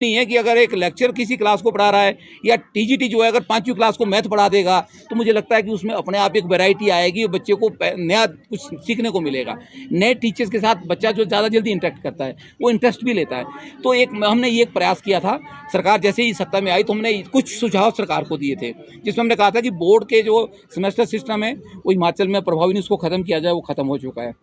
नहीं है कि अगर एक लेक्चर किसी क्लास को पढ़ा रहा है या टीजीटी जो है अगर 5वीं क्लास को मैथ पढ़ा देगा तो मुझे लगता है कि उसमें अपने आप एक वैरायटी आएगी और बच्चे को नया कुछ सीखने को मिलेगा। नए टीचर्स के साथ बच्चा जो ज़्यादा जल्दी इंटरेक्ट करता है वो इंटरेस्ट भी लेता है। तो एक हमने ये एक प्रयास किया था, सरकार जैसे ही सत्ता में आई तो हमने कुछ सुझाव सरकार को दिए थे, जिसमें हमने कहा था कि बोर्ड के जो सेमेस्टर सिस्टम है वो हिमाचल में प्रभावी नहीं, उसको ख़त्म किया जाए। वो ख़त्म हो चुका है,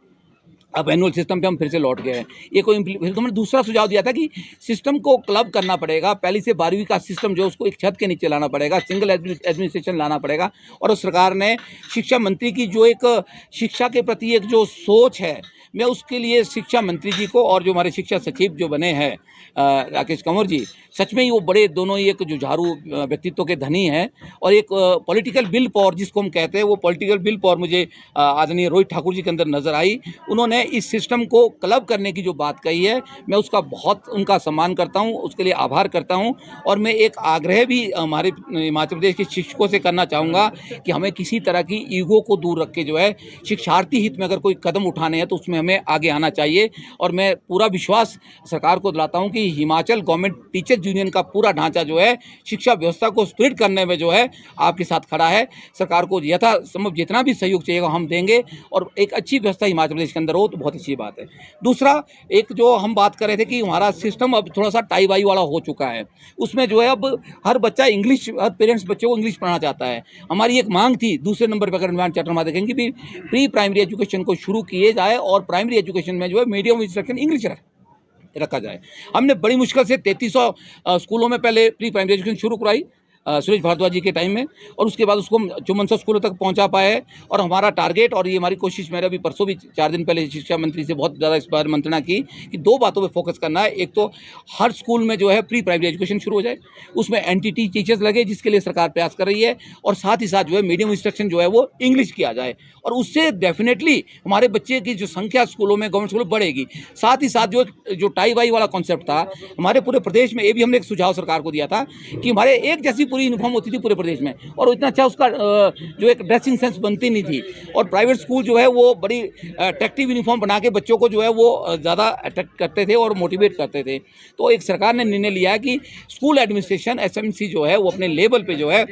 अब एनुअल सिस्टम पे हम फिर से लौट गए हैं। ये कोई फिर तो हमने दूसरा सुझाव दिया था कि सिस्टम को क्लब करना पड़ेगा, पहली से 12वीं का सिस्टम जो उसको एक छत के नीचे लाना पड़ेगा, सिंगल एडमिनिस्ट्रेशन लाना पड़ेगा। और सरकार ने शिक्षा मंत्री की जो एक शिक्षा के प्रति एक जो सोच है, मैं उसके लिए शिक्षा मंत्री जी को और जो हमारे शिक्षा सचिव जो बने हैं राकेश कंवर जी, सच में ही वो बड़े दोनों ही एक जुझारू व्यक्तित्व के धनी हैं। और एक पॉलिटिकल विल पावर जिसको हम कहते हैं, वो पॉलिटिकल विल पावर मुझे आदरणीय रोहित ठाकुर जी के अंदर नज़र आई। उन्होंने इस सिस्टम को क्लब करने की जो बात कही है, मैं उसका बहुत उनका सम्मान करता हूं, उसके लिए आभार करता हूं। और मैं एक आग्रह भी हमारे हिमाचल प्रदेश के शिक्षकों से करना चाहूँगा कि हमें किसी तरह की ईगो को दूर रख के जो है शिक्षार्थी हित में अगर कोई कदम उठाने हैं तो उसमें हमें आगे आना चाहिए। और मैं पूरा विश्वास सरकार को दिलाता हूँ कि हिमाचल गवर्नमेंट टीचर्स यूनियन का पूरा ढांचा जो है शिक्षा व्यवस्था को सुदृढ़ करने में जो है आपके साथ खड़ा है। सरकार को यथासंभव जितना भी सहयोग चाहिएगा हम देंगे और एक अच्छी व्यवस्था हिमाचल प्रदेश के अंदर हो तो बहुत अच्छी बात है। दूसरा, एक जो हम बात कर रहे थे कि हमारा सिस्टम अब थोड़ा सा टाई वाई वाला हो चुका है, उसमें जो है अब हर बच्चा इंग्लिश, हर पेरेंट्स बच्चों को इंग्लिश पढ़ाना चाहता है। हमारी एक मांग थी दूसरे नंबर पर, अगर एडवांस चार्टर में देखेंगे भी प्री प्राइमरी एजुकेशन को शुरू किए जाए और प्राइमरी एजुकेशन में जो है मीडियम ऑफ इंस्ट्रक्शन इंग्लिश रखा जाए। हमने बड़ी मुश्किल से 3300 स्कूलों में पहले प्री प्राइमरी एजुकेशन शुरू कराई सुरेश भारद्वाज जी के टाइम में, और उसके बाद उसको 5400 स्कूलों तक पहुंचा पाए है। और हमारा टारगेट और ये हमारी कोशिश, मैंने अभी परसों भी 4 दिन पहले शिक्षा मंत्री से बहुत ज़्यादा इस बार मंत्रणा की कि 2 बातों पे फोकस करना है। एक तो हर स्कूल में जो है प्री प्राइमरी एजुकेशन शुरू हो जाए, उसमें एनटीटी टीचर्स लगे जिसके लिए सरकार प्रयास कर रही है, और साथ ही साथ जो है मीडियम इंस्ट्रक्शन जो है वो इंग्लिश किया जाए। और उससे डेफिनेटली हमारे बच्चे की जो संख्या स्कूलों में, गवर्नमेंट स्कूलों में बढ़ेगी। साथ ही साथ जो टाई वाई वाला कॉन्सेप्ट था हमारे पूरे प्रदेश में, ये भी हमने एक सुझाव सरकार को दिया था कि हमारे एक जैसी पूरी यूनिफॉर्म होती थी पूरे प्रदेश में, और इतना अच्छा उसका जो एक ड्रेसिंग सेंस बनती नहीं थी। और प्राइवेट स्कूल जो है वो बड़ी अट्रैक्टिव यूनिफॉर्म बना के बच्चों को जो है वो ज़्यादा अट्रैक्ट करते थे और मोटिवेट करते थे। तो एक सरकार ने निर्णय लिया कि स्कूल एडमिनिस्ट्रेशन एसएमसी जो है वो अपने लेवल पे जो है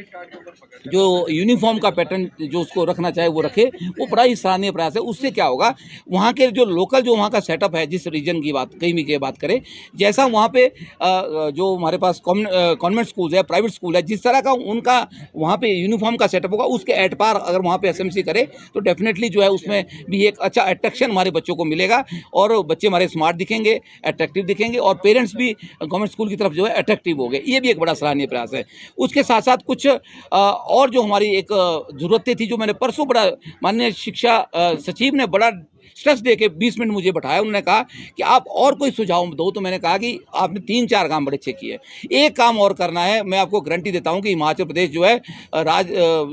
जो यूनिफॉर्म का पैटर्न जो उसको रखना चाहे वो रखे। वो बड़ा ही सराहनीय प्रयास है। उससे क्या होगा, वहाँ के जो लोकल जो वहाँ का सेटअप है, जिस रीजन की बात कहीं भी की बात करें, जैसा वहाँ पे जो हमारे पास कॉन्वेंट स्कूल है, प्राइवेट स्कूल है, जिस तरह का उनका वहाँ पे यूनिफॉर्म का सेटअप होगा, उसके एट पार अगर वहाँ पे एसएमसी करे तो डेफिनेटली जो है उसमें भी एक अच्छा अट्रैक्शन हमारे बच्चों को मिलेगा और बच्चे हमारे स्मार्ट दिखेंगे, अट्रैक्टिव दिखेंगे, और पेरेंट्स भी गवर्नमेंट स्कूल की तरफ जो है अट्रैक्टिव हो गए। ये भी एक बड़ा सराहनीय प्रयास है। उसके साथ साथ कुछ और जो हमारी एक ज़रूरतें थी, जो मैंने परसों बड़ा माननीय शिक्षा सचिव ने बड़ा स्ट्रेस दे के 20 मिनट मुझे बैठाया। उन्होंने कहा कि आप और कोई सुझाव दो, तो मैंने कहा कि आपने 3-4 काम बड़े अच्छे किए, एक काम और करना है। मैं आपको गारंटी देता हूं कि हिमाचल प्रदेश जो है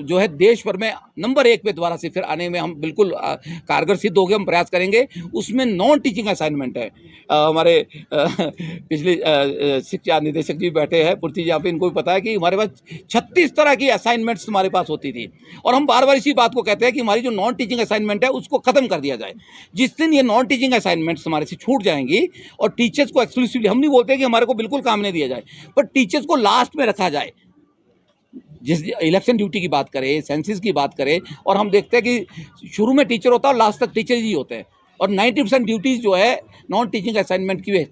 जो है देश भर में नंबर 1 पे दोबारा से फिर आने में हम बिल्कुल कारगर सिद्ध हो गए। हम प्रयास करेंगे। उसमें नॉन टीचिंग असाइनमेंट है। हमारे पिछले शिक्षा निदेशक जी बैठे हैं पूर्ति जी, यहाँ पे इनको भी पता है कि हमारे पास 36 तरह की असाइनमेंट्स हमारे पास होती थी, और हम बार बार इसी बात को कहते हैं कि हमारी जो नॉन टीचिंग असाइनमेंट है उसको खत्म कर दिया जाए। जिस दिन ये नॉन टीचिंग असाइनमेंट्स हमारे से छूट जाएंगी और टीचर्स को एक्सक्लूसिवली, हम नहीं बोलते कि हमारे को बिल्कुल काम नहीं दिया जाए, पर टीचर्स को लास्ट में रखा जाए। जिस इलेक्शन ड्यूटी की बात करें, सेंसिस की बात करें, और हम देखते हैं कि शुरू में टीचर होता है और लास्ट तक टीचर ही होते हैं, और 90% ड्यूटीज़ जो है नॉन टीचिंग असाइनमेंट की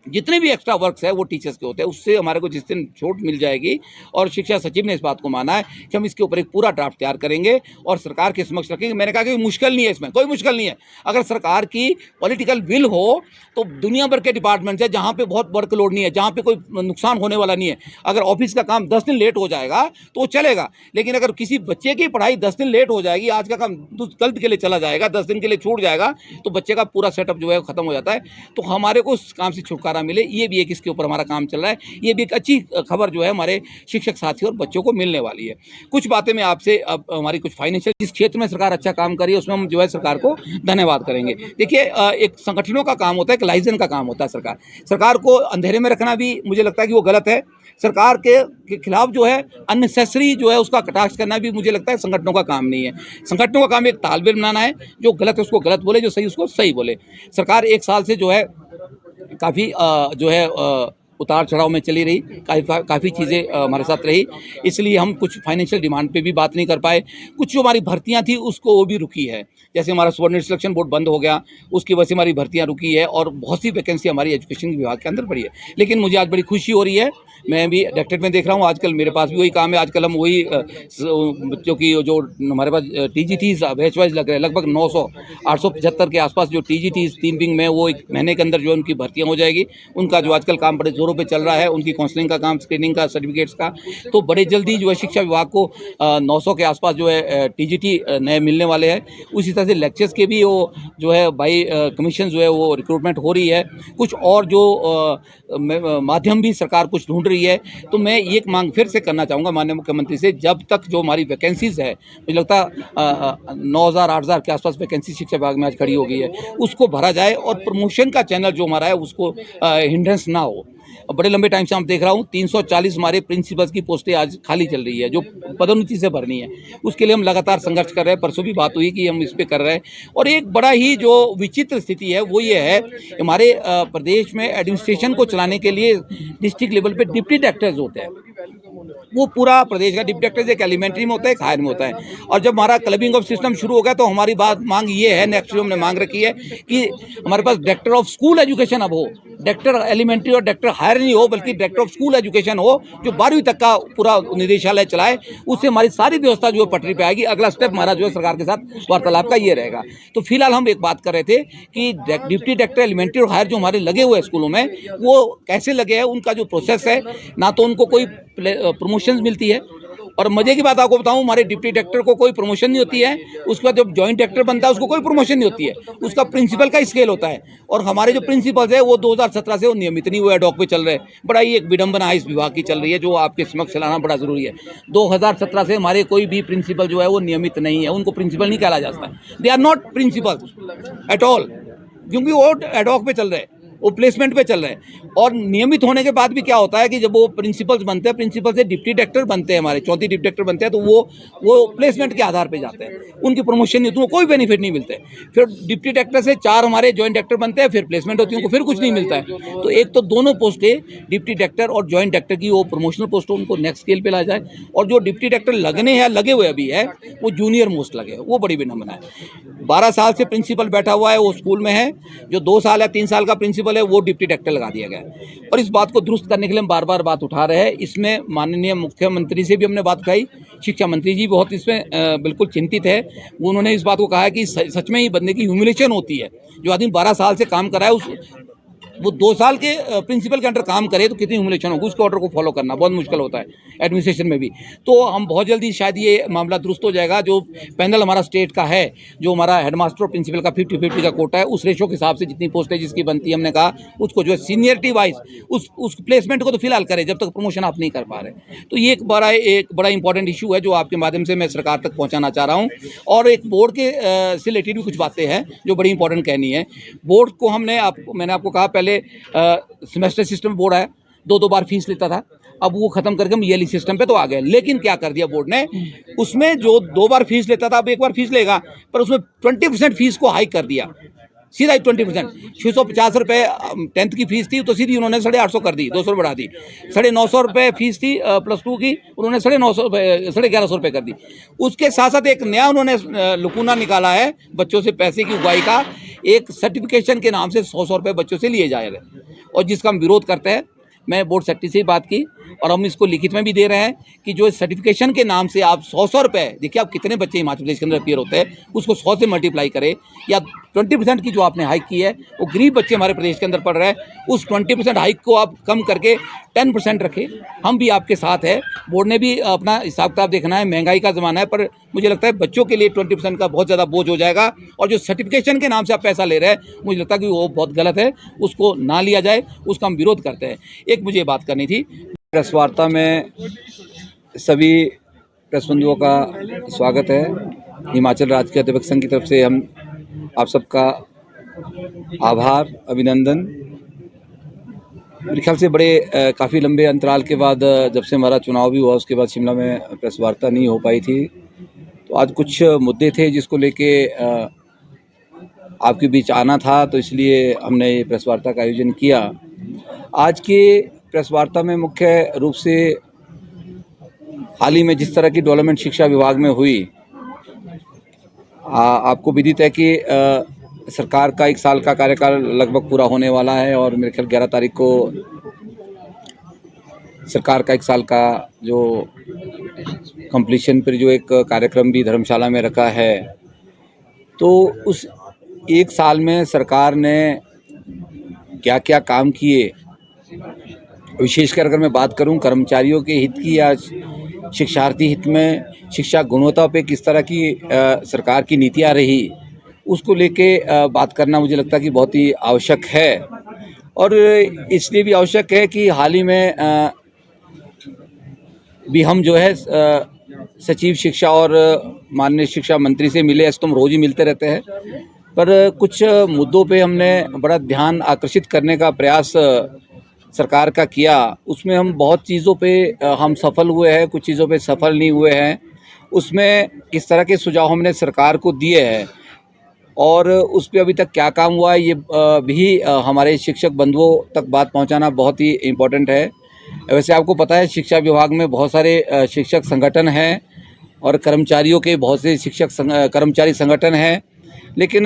जितने भी एक्स्ट्रा वर्क्स है वो टीचर्स के होते हैं। उससे हमारे को जिस दिन छूट मिल जाएगी, और शिक्षा सचिव ने इस बात को माना है कि हम इसके ऊपर एक पूरा ड्राफ्ट तैयार करेंगे और सरकार के समक्ष रखेंगे। मैंने कहा कि मुश्किल नहीं है, इसमें कोई मुश्किल नहीं है। अगर सरकार की पॉलिटिकल विल हो तो दुनिया भर के डिपार्टमेंट्स है जहाँ पे बहुत वर्कलोड नहीं है, जहाँ पे कोई नुकसान होने वाला नहीं है। अगर ऑफिस का काम 10 दिन लेट हो जाएगा तो वो चलेगा, लेकिन अगर किसी बच्चे की पढ़ाई 10 दिन लेट हो जाएगी, आज का काम कल के लिए चला जाएगा, 10 दिन के लिए छूट जाएगा, तो बच्चे का पूरा सेटअप जो है खत्म हो जाता है। तो हमारे को उस काम से छुटकारा मिले, ये भी एक इसके ऊपर हमारा काम चल रहा है। ये भी एक अच्छी खबर जो है हमारे शिक्षक साथी और बच्चों को मिलने वाली है। कुछ बातें मैं आपसे, अब हमारी कुछ फाइनेंशियल, जिस क्षेत्र में सरकार अच्छा काम कर रही है उसमें हम जो है सरकार को धन्यवाद करेंगे। देखिए, एक संगठनों का काम होता है, एक लाइजन का काम होता है। सरकार को अंधेरे में रखना भी मुझे लगता है कि वो गलत है। सरकार के खिलाफ जो है अननेसेसरी जो है उसका कटाक्ष करना भी मुझे लगता है संगठनों का काम नहीं है। संगठनों का काम एक तालमेल बनाना है, जो गलत है उसको गलत बोले, जो सही उसको सही बोले। सरकार 1 साल से जो है काफ़ी जो है उतार चढ़ाव में चली रही, काफ़ी चीज़ें हमारे साथ रही, इसलिए हम कुछ फाइनेंशियल डिमांड पे भी बात नहीं कर पाए। कुछ जो हमारी भर्तियां थी उसको वो भी रुकी है, जैसे हमारा सुपरनेट सिलेक्शन बोर्ड बंद हो गया, उसकी वजह से हमारी भर्तियां रुकी है और बहुत सी वैकेंसी हमारी एजुकेशन विभाग के अंदर पड़ी है। लेकिन मुझे आज बड़ी खुशी हो रही है, मैं भी डायरेक्टरेट में देख रहा हूँ, आजकल मेरे पास भी वही काम है। आजकल हम वही बच्चों की जो हमारे पास टीजीटी बैच वाइज लग रहे हैं, लगभग 900 875 के आसपास जो टीजीटी 3 विंग में, वो 1 महीने के अंदर जो है उनकी भर्तियां हो जाएगी। उनका जो आजकल काम बड़े जोरों पे चल रहा है, उनकी काउंसलिंग का काम, स्क्रीनिंग का, सर्टिफिकेट्स का, तो बड़े जल्दी जो है शिक्षा विभाग को 900 के आसपास जो है टीजीटी नए मिलने वाले हैं। उसी तरह से लेक्चर्स के भी वो जो है बाई कमीशन जो है वो रिक्रूटमेंट हो रही है। कुछ और जो माध्यम भी सरकार कुछ ढूंढ रही है। तो मैं एक मांग फिर से करना चाहूँगा माननीय मुख्यमंत्री से, जब तक जो हमारी वैकेंसीज है, मुझे लगता है 9,000 8,000 के आसपास वैकेंसी शिक्षा विभाग में आज खड़ी हो गई है, उसको भरा जाए और प्रमोशन का चैनल जो हमारा है उसको हिंड्रेंस ना हो। बड़े लंबे टाइम से हम देख रहा हूँ 340 हमारे प्रिंसिपल्स की पोस्टें आज खाली चल रही है, जो पदोन्नति से भरनी है। उसके लिए हम लगातार संघर्ष कर रहे हैं। परसों भी बात हुई कि हम इस पे कर रहे हैं। और एक बड़ा ही जो विचित्र स्थिति है वो ये है, हमारे प्रदेश में एडमिनिस्ट्रेशन को चलाने के लिए डिस्ट्रिक्ट लेवल पे डिप्टी डायरेक्टर्स होते हैं। वो पूरा प्रदेश का डिप्टी डायरेक्टर एक एलिमेंट्री में होता है, एक हायर में होता है। और जब हमारा क्लबिंग ऑफ सिस्टम शुरू हो गया तो हमारी बात मांग ये है, नेक्स्ट हमने मांग रखी है कि हमारे पास डायरेक्टर ऑफ स्कूल एजुकेशन अब हो, डायरेक्टर एलिमेंट्री और डायरेक्टर हायर नहीं हो, बल्कि डायरेक्टर ऑफ स्कूल एजुकेशन हो, जो 12वीं तक का पूरा निदेशालय चलाए। उससे हमारी सारी व्यवस्था जो है पटरी पे आएगी। अगला स्टेप हमारा जो है सरकार के साथ वार्तालाप का ये रहेगा। तो फिलहाल हम एक बात कर रहे थे कि डिप्टी डायरेक्टर एलिमेंट्री और हायर जो हमारे लगे हुए हैं स्कूलों में, वो कैसे लगे हैं, उनका जो प्रोसेस है, ना तो उनको कोई प्रमोशंस मिलती है। और मजे की बात आपको बताऊं, हमारे डिप्टी डायरेक्टर को कोई प्रमोशन नहीं होती है। उसके बाद जब जॉइंट डायरेक्टर बनता है उसको कोई प्रमोशन नहीं होती है, उसका प्रिंसिपल का स्केल होता है। और हमारे जो प्रिंसिपल्स है वो 2017 से वो नियमित नहीं हुए, एडॉक पे चल रहे हैं। बड़ा ही एक विडंबना इस विभाग की चल रही है, जो आपके समक्ष लाना बड़ा जरूरी है। 2017 से हमारे कोई भी प्रिंसिपल जो है वो नियमित नहीं है, उनको प्रिंसिपल नहीं कहा जाता। They are not principal at all, क्योंकि वो एडॉक पे चल रहे हैं, वो प्लेसमेंट पे चल रहे हैं। और नियमित होने के बाद भी क्या होता है कि जब वो प्रिंसिपल्स बनते हैं, प्रिंसिपल से डिप्टी डायरेक्टर बनते हैं, हमारे 34 डिप्टी डायरेक्टर बनते हैं, तो वो प्लेसमेंट के आधार पे जाते हैं, उनकी प्रमोशन नहीं होती, उनको कोई बेनिफिट नहीं मिलते। फिर डिप्टी डायरेक्टर से 4 हमारे जॉइंट डायरेक्टर बनते हैं, फिर प्लेसमेंट होती है, उनको फिर कुछ नहीं मिलता है। तो एक तो दोनों पोस्टें डिप्टी डायरेक्टर और जॉइंट डायरेक्टर की वो प्रमोशनल पोस्ट, उनको नेक्स्ट स्केल पे ला जाए। और जो डिप्टी डायरेक्टर लगने हैं, लगे हुए अभी है, वो जूनियर मोस्ट लगे, वो बड़ी विडंबना है। 12 साल से प्रिंसिपल बैठा हुआ है, वो स्कूल में है। जो 2 साल या 3 साल का प्रिंसिपल है वो डिप्टी डायरेक्टर लगा दिया गया है। और इस बात को दुरुस्त करने के लिए हम बार बार बात उठा रहे हैं। इसमें माननीय मुख्यमंत्री से भी हमने बात उठाई, शिक्षा मंत्री जी बहुत इसमें बिल्कुल चिंतित है। उन्होंने इस बात को कहा है कि सच में ही बंदे की ह्यूमिलेशन होती है। जो आदमी 12 साल से काम कर रहा है, वो 2 साल के प्रिंसिपल के अंडर काम करे तो कितनी ह्यूमिलेशन होगी, उसके ऑर्डर को फॉलो करना बहुत मुश्किल होता है एडमिनिस्ट्रेशन में भी। तो हम बहुत जल्दी शायद ये मामला दुरुस्त हो जाएगा। जो पैनल हमारा स्टेट का है, जो हमारा हेडमास्टर और प्रिंसिपल का 50-50 का कोटा है, उस रेशो के हिसाब से जितनी पोस्टें जिसकी बनती है, हमने कहा उसको जो है सीनियरिटी वाइज उस प्लेसमेंट को तो फिलहाल करें जब तक प्रमोशन आप नहीं कर पा रहे। तो ये एक बड़ा इंपॉर्टेंट इशू है जो आपके माध्यम से मैं सरकार तक पहुँचाना चाह रहा हूँ। और एक बोर्ड के से रिलेटेड भी कुछ बातें हैं जो बड़ी इंपॉर्टेंट कहनी है। बोर्ड को मैंने आपको कहा, पहले सेमेस्टर सिस्टम बोर्ड है, 2 बार फीस लेता था, अब वो खत्म करके हम ईयरली सिस्टम पे तो आ गए। लेकिन क्या कर दिया बोर्ड ने, उसमें जो 2 बार फीस लेता था अब 1 बार फीस लेगा, पर उसमें 20% फीस को हाइक कर दिया, सीधा ही 20%। 650 रुपये 10th की फीस थी, तो सीधी उन्होंने 850 कर दी, 200 बढ़ा दी। 950 रुपये फीस थी +2 की, उन्होंने 1150 रुपये कर दी। उसके साथ साथ एक नया उन्होंने लुकुना निकाला है बच्चों से पैसे की उगाही का। एक सर्टिफिकेशन के नाम से 100 रुपये बच्चों से लिए जा रहे हैं, और जिसका हम विरोध करते हैं। मैं बोर्ड सेक्रेटरी से ही बात की और हम इसको लिखित में भी दे रहे हैं कि जो सर्टिफिकेशन के नाम से आप 100 रुपये, देखिए आप कितने बच्चे हिमाचल प्रदेश के अंदर अपीयर होते हैं, उसको 100 से मल्टीप्लाई करें, या 20% की जो आपने हाइक की है, वो गरीब बच्चे हमारे प्रदेश के अंदर पढ़ रहे हैं, उस 20% हाइक को आप कम करके 10% रखें। हम भी आपके साथ है। बोर्ड ने भी अपना हिसाब किताब देखना है, महंगाई का ज़माना है, पर मुझे लगता है बच्चों के लिए 20% का बहुत ज़्यादा बोझ हो जाएगा। और जो सर्टिफिकेशन के नाम से आप पैसा ले रहे हैं, मुझे लगता है कि वो बहुत गलत है, उसको ना लिया जाए, उसका हम विरोध करते हैं। एक मुझे बात करनी थी। प्रेस वार्ता में सभी प्रेस बंधुओं का स्वागत है। हिमाचल राज्य के अध्यापक संघ की तरफ से हम आप सबका आभार, अभिनंदन। मेरे ख्याल से बड़े काफ़ी लंबे अंतराल के बाद जब से हमारा चुनाव भी हुआ, उसके बाद शिमला में प्रेस वार्ता नहीं हो पाई थी। तो आज कुछ मुद्दे थे जिसको लेके आपके बीच आना था, तो इसलिए हमने ये प्रेस वार्ता का आयोजन किया। आज के प्रेस वार्ता में मुख्य रूप से हाल ही में जिस तरह की डेवलपमेंट शिक्षा विभाग में हुई, आपको विदित है कि सरकार का 1 साल का कार्यकाल लगभग पूरा होने वाला है और मेरे ख्याल 11 तारीख को सरकार का 1 साल का जो कंप्लीशन पर जो एक कार्यक्रम भी धर्मशाला में रखा है, तो उस 1 साल में सरकार ने क्या क्या काम किए, विशेषकर अगर मैं बात करूं कर्मचारियों के हित की या शिक्षार्थी हित में शिक्षा गुणवत्ता पे किस तरह की सरकार की नीतियां रही, उसको लेके बात करना मुझे लगता है कि बहुत ही आवश्यक है। और इसलिए भी आवश्यक है कि हाल ही में भी हम जो है सचिव शिक्षा और माननीय शिक्षा मंत्री से मिले। ऐसे तो हम रोज़ ही मिलते रहते हैं, पर कुछ मुद्दों पे हमने बड़ा ध्यान आकर्षित करने का प्रयास सरकार का किया। उसमें हम बहुत चीज़ों पे हम सफल हुए हैं, कुछ चीज़ों पे सफल नहीं हुए हैं। उसमें किस तरह के सुझाव हमने सरकार को दिए हैं और उस पे अभी तक क्या काम हुआ है, ये भी हमारे शिक्षक बंधुओं तक बात पहुंचाना बहुत ही इम्पोर्टेंट है। वैसे आपको पता है शिक्षा विभाग में बहुत सारे शिक्षक संगठन हैं और कर्मचारियों के बहुत से कर्मचारी संगठन हैं, लेकिन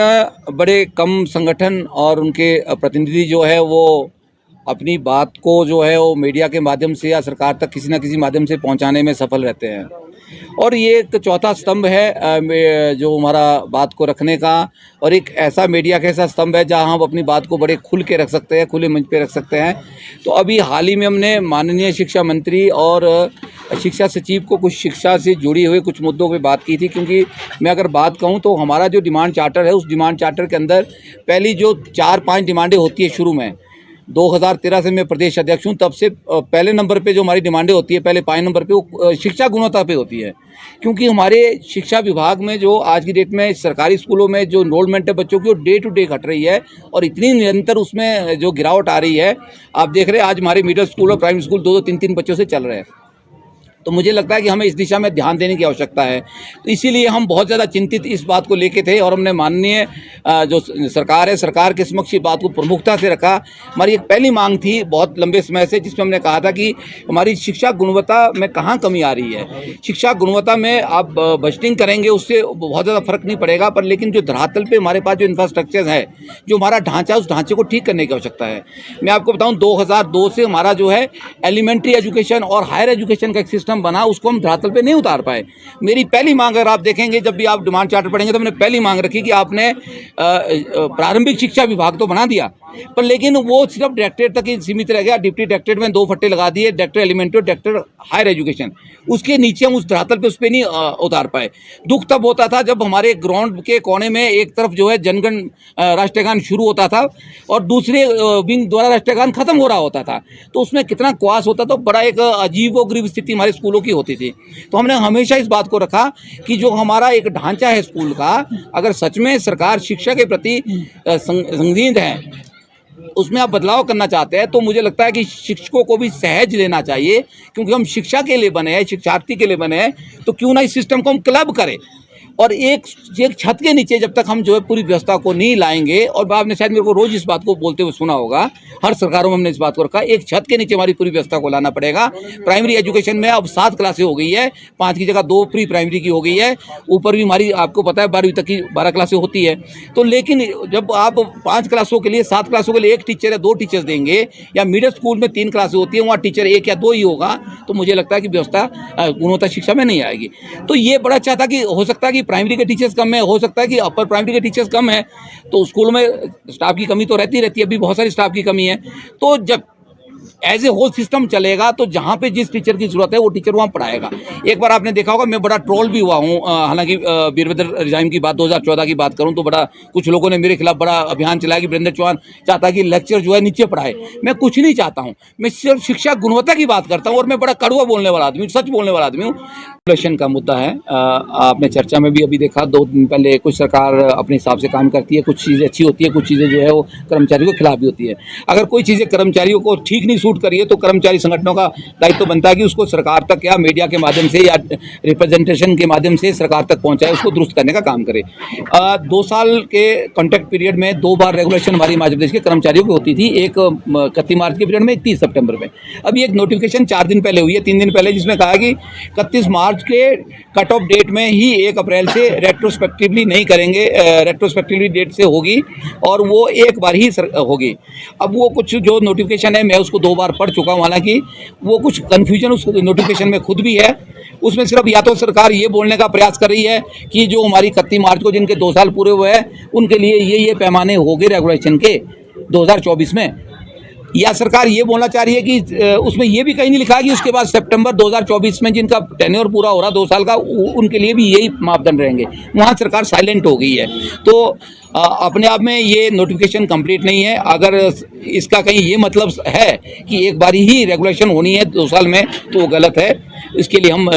बड़े कम संगठन और उनके प्रतिनिधि जो है वो अपनी बात को जो है वो मीडिया के माध्यम से या सरकार तक किसी न किसी माध्यम से पहुंचाने में सफल रहते हैं। और ये एक चौथा स्तंभ है जो हमारा बात को रखने का, और एक ऐसा मीडिया का ऐसा स्तंभ है जहां हम अपनी बात को बड़े खुल के रख सकते हैं, खुले मंच पे रख सकते हैं। तो अभी हाल ही में हमने माननीय शिक्षा मंत्री और शिक्षा सचिव को कुछ शिक्षा से जुड़ी हुए कुछ मुद्दों पे बात की थी, क्योंकि मैं अगर बात कहूँ तो हमारा जो डिमांड चार्टर है, उस डिमांड चार्टर के अंदर पहली जो 4-5 डिमांडें होती है शुरू में 2013 से मैं प्रदेश अध्यक्ष हूँ, तब से पहले नंबर पे जो हमारी डिमांडें होती है, पहले 5 नंबर पे वो शिक्षा गुणवत्ता पे होती है। क्योंकि हमारे शिक्षा विभाग में जो आज की डेट में सरकारी स्कूलों में जो इनरोलमेंट है बच्चों की, वो डे टू डे घट रही है और इतनी निरंतर उसमें जो गिरावट आ रही है, आप देख रहे हैं आज हमारे मिडिल स्कूल और प्राइमरी स्कूल 2-2, 3-3 बच्चों से चल रहे हैं। तो मुझे लगता है कि हमें इस दिशा में ध्यान देने की आवश्यकता है। तो इसीलिए हम बहुत ज़्यादा चिंतित इस बात को लेके थे और हमने माननीय जो सरकार है, सरकार के समक्ष इस बात को प्रमुखता से रखा। हमारी एक पहली मांग थी बहुत लंबे समय से, जिसमें हमने कहा था कि हमारी शिक्षा गुणवत्ता में कहाँ कमी आ रही है। शिक्षा गुणवत्ता में आप बजटिंग करेंगे उससे बहुत ज़्यादा फर्क नहीं पड़ेगा, पर लेकिन जो धरातल पर हमारे पास जो इंफ्रास्ट्रक्चर है, जो हमारा ढांचा है, उस ढांचे को ठीक करने की आवश्यकता है। मैं आपको बताऊँ 2002 से हमारा जो है एलिमेंट्री एजुकेशन और हायर एजुकेशन का एक सिस्टम बना, उसको हम धरातल पे नहीं उतार पाए। मेरी पहली मांग अगर आप देखेंगे, जब भी आप डिमांड चार्टर पढ़ेंगे तो मैंने पहली मांग रखी कि आपने प्रारंभिक शिक्षा विभाग तो बना दिया, पर लेकिन वो सिर्फ डायरेक्टरेट तक ही सीमित रह गया। डिप्टी डायरेक्टरेट में 2 फट्टे लगा दिए, डायरेक्टर एलिमेंट्री और डायरेक्टर हायर एजुकेशन। उसके नीचे हम उस धरातल पे उस पर नहीं उतार पाए। दुख तब होता था जब हमारे ग्राउंड के कोने में एक तरफ जो है जनगण राष्ट्रगान शुरू होता था और दूसरे विंग द्वारा राष्ट्रगान खत्म हो रहा होता था, तो उसमें कितना क्वास होता था, बड़ा एक अजीबोगरीब स्थिति हमारे स्कूलों की होती थी। तो हमने हमेशा इस बात को रखा कि जो हमारा एक ढांचा है स्कूल का, अगर सच में सरकार शिक्षा के प्रति संजीद है, उसमें आप बदलाव करना चाहते हैं, तो मुझे लगता है कि शिक्षकों को भी सहज लेना चाहिए, क्योंकि हम शिक्षा के लिए बने हैं, शिक्षार्थी के लिए बने हैं। तो क्यों ना इस सिस्टम को हम क्लब करें और एक छत के नीचे जब तक हम जो है पूरी व्यवस्था को नहीं लाएंगे, और आपने शायद मेरे को रोज़ इस बात को बोलते हुए सुना होगा, हर सरकारों में हमने इस बात को रखा, एक छत के नीचे हमारी पूरी व्यवस्था को लाना पड़ेगा। प्राइमरी एजुकेशन में अब 7 क्लासें हो गई है, 5 की जगह 2 प्री प्राइमरी की हो गई है। ऊपर भी हमारी आपको पता है 12वीं तक की 12 क्लासें होती है। तो लेकिन जब आप 5 क्लासों के लिए 7 क्लासों के लिए 1 टीचर या 2 टीचर्स देंगे, या मिडिल स्कूल में 3 क्लासें होती है, वहाँ टीचर 1 या 2 ही होगा, तो मुझे लगता है कि व्यवस्था गुणवत्ता शिक्षा में नहीं आएगी। तो ये बड़ा अच्छा था कि हो सकता है कि प्राइमरी के टीचर्स कम है, हो सकता है कि अपर प्राइमरी के टीचर्स कम है, तो स्कूलों में स्टाफ की कमी तो रहती है, अभी बहुत सारी स्टाफ की कमी है। तो जब एज ए होल सिस्टम चलेगा तो जहाँ पे जिस टीचर की जरूरत है वो टीचर वहाँ पढ़ाएगा। एक बार आपने देखा होगा, मैं बड़ा ट्रोल भी हुआ हूँ, हालांकि वीरभद्र रिजाइम की बात 2014 की बात करूँ तो बड़ा कुछ लोगों ने मेरे खिलाफ बड़ा अभियान चलाया कि वीरेंद्र चौहान चाहता है कि लेक्चर जो है नीचे पढ़ाए। मैं कुछ नहीं चाहता हूँ, मैं सिर्फ शिक्षा गुणवत्ता की बात करता हूँ, और मैं बड़ा कड़वा बोलने वाला आदमी, सच बोलने वाला आदमी हूँ। इलेक्शन का मुद्दा है, आपने चर्चा में भी अभी देखा, 2 दिन पहले कुछ सरकार अपने हिसाब से काम करती है, कुछ चीज़ें अच्छी होती है, कुछ चीज़ें जो है वो कर्मचारियों के खिलाफ भी होती है। अगर कोई चीज़ें कर्मचारियों को ठीक नहीं सूट करी है तो कर्मचारी संगठनों का दायित्व बनता है कि उसको सरकार तक या मीडिया के माध्यम से या रिप्रेजेंटेशन के माध्यम से सरकार तक पहुंचाए, उसको दुरुस्त करने का काम करे। 2 साल के कॉन्ट्रैक्ट पीरियड में 2 बार रेगुलेशन हमारी हिमाचल प्रदेश के कर्मचारियों की होती थी, एक 31 मार्च के पीरियड में, 30 सितंबर में। अभी एक नोटिफिकेशन 4 दिन पहले हुई है, 3 दिन पहले, जिसमें कहा कि 31 मार्च के कट ऑफ डेट में ही 1 अप्रैल से रेट्रोस्पेक्टिवली नहीं करेंगे, रेट्रोस्पेक्टिवली डेट से होगी और वो एक बार ही होगी। अब वो कुछ जो नोटिफिकेशन है मैं उसको 2 बार पढ़ चुका हूँ, हालांकि वो कुछ कन्फ्यूजन उस नोटिफिकेशन में खुद भी है। उसमें सिर्फ या तो सरकार ये बोलने का प्रयास कर रही है कि जो हमारी 31 मार्च को जिनके 2 साल पूरे हुए हैं उनके लिए ये पैमाने हो गए रेगुलेशन के 2024 में, या सरकार ये बोलना चाह रही है कि उसमें ये भी कहीं नहीं लिखा कि उसके बाद सितंबर 2024 में जिनका टेन्योर पूरा हो रहा 2 साल का उनके लिए भी यही मापदंड रहेंगे। वहाँ सरकार साइलेंट हो गई है। तो अपने आप में ये नोटिफिकेशन कंप्लीट नहीं है। अगर इसका कहीं ये मतलब है कि एक बारी ही रेगुलेशन होनी है 2 साल में तो वो गलत है। इसके लिए हम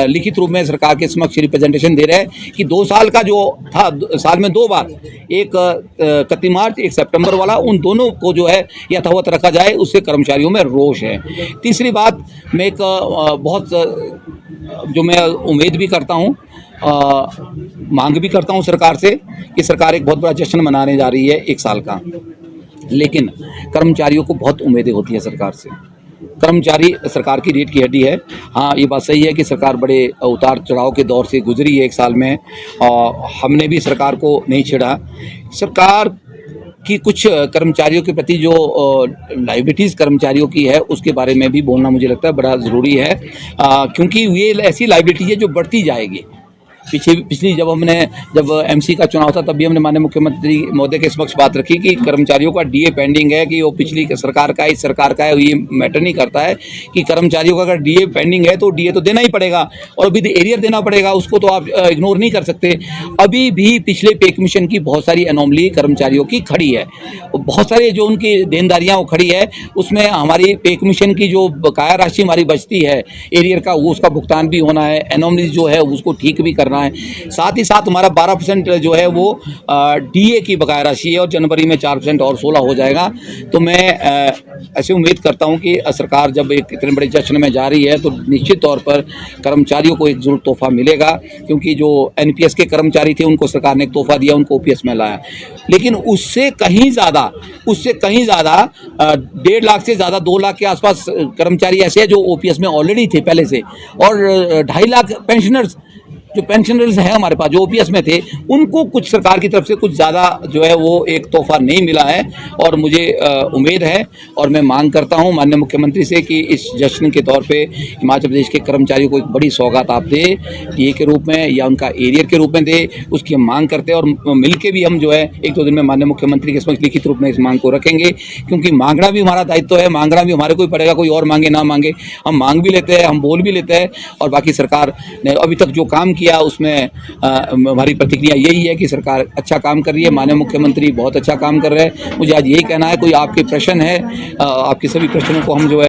लिखित रूप में सरकार के समक्ष रिप्रेजेंटेशन दे रहे हैं कि 2 साल का जो था, साल में 2 बार, एक 31 मार्च, एक सितंबर वाला, उन दोनों को जो है यथावत रखा जाए, उससे कर्मचारियों में रोष है। तीसरी बात, मैं एक बहुत जो मैं उम्मीद भी करता हूँ, मांग भी करता हूं सरकार से कि सरकार एक बहुत बड़ा जश्न मनाने जा रही है 1 साल का, लेकिन कर्मचारियों को बहुत उम्मीदें होती है सरकार से। कर्मचारी सरकार की रीढ़ की हड्डी है। हाँ, ये बात सही है कि सरकार बड़े उतार चढ़ाव के दौर से गुजरी है 1 साल में, और हमने भी सरकार को नहीं छेड़ा। सरकार कि कुछ कर्मचारियों के प्रति जो लाइबिलिटीज़ कर्मचारियों की है उसके बारे में भी बोलना मुझे लगता है बड़ा ज़रूरी है, क्योंकि ये ऐसी लाइबिलिटी है जो बढ़ती जाएगी। पिछली जब एमसी का चुनाव था तब भी हमने माननीय मुख्यमंत्री महोदय के समक्ष बात रखी कि कर्मचारियों का डीए पेंडिंग है, कि वो पिछली सरकार का है, इस सरकार का है, ये मैटर नहीं करता है कि कर्मचारियों का अगर डीए पेंडिंग है तो डीए तो देना ही पड़ेगा और विद एरियर देना पड़ेगा, उसको तो आप इग्नोर नहीं कर सकते। अभी भी पिछले पे कमीशन की बहुत सारी एनोमली कर्मचारियों की खड़ी है, बहुत सारे जो उनकी देनदारियाँ वो खड़ी है, उसमें हमारी पे कमीशन की जो बकाया राशि हमारी बचती है एरियर का, वो उसका भुगतान भी होना है, एनोमली जो है उसको ठीक भी करना है। साथ ही साथ हमारा 12% जो है वो डीए की बकाया राशि है और जनवरी में 4% और 16 हो जाएगा। तो मैं ऐसे उम्मीद करता हूं कि सरकार जब एक इतने बड़े जश्न में जा रही है तो निश्चित तौर पर कर्मचारियों को एक जरूर तोहफा मिलेगा, क्योंकि जो एनपीएस के कर्मचारी थे उनको सरकार ने एक तोहफा दिया, उनको ओपीएस में लाया, लेकिन उससे कहीं ज़्यादा 1.5 लाख से ज़्यादा 2 लाख के आसपास कर्मचारी ऐसे हैं जो ओपीएस में ऑलरेडी थे पहले से, और 2.5 लाख पेंशनर्स जो पेंशनर्स हैं हमारे पास जो ओपीएस में थे, उनको कुछ सरकार की तरफ से कुछ ज़्यादा जो है वो एक तोहफा नहीं मिला है। और मुझे उम्मीद है और मैं मांग करता हूं माननीय मुख्यमंत्री से कि इस जश्न के तौर पे हिमाचल प्रदेश के कर्मचारियों को एक बड़ी सौगात आप दे, डीए के रूप में या उनका एरियर के रूप में दे, उसकी हम मांग करते हैं। और मिल के भी हम जो है 1-2 दिन में माननीय मुख्यमंत्री के समक्ष लिखित रूप में इस मांग को रखेंगे, क्योंकि मांगना भी हमारा दायित्व है, मांगना भी हमारे को ही पड़ेगा, कोई और मांगे ना मांगे, हम मांग भी लेते हैं, हम बोल भी लेते हैं। और बाकी सरकार ने अभी तक जो काम किया उसमें हमारी प्रतिक्रिया यही है कि सरकार अच्छा काम कर रही है, माननीय मुख्यमंत्री बहुत अच्छा काम कर रहे हैं। मुझे आज यही कहना है, कोई आपके प्रश्न है, आपके सभी प्रश्नों को हम जो है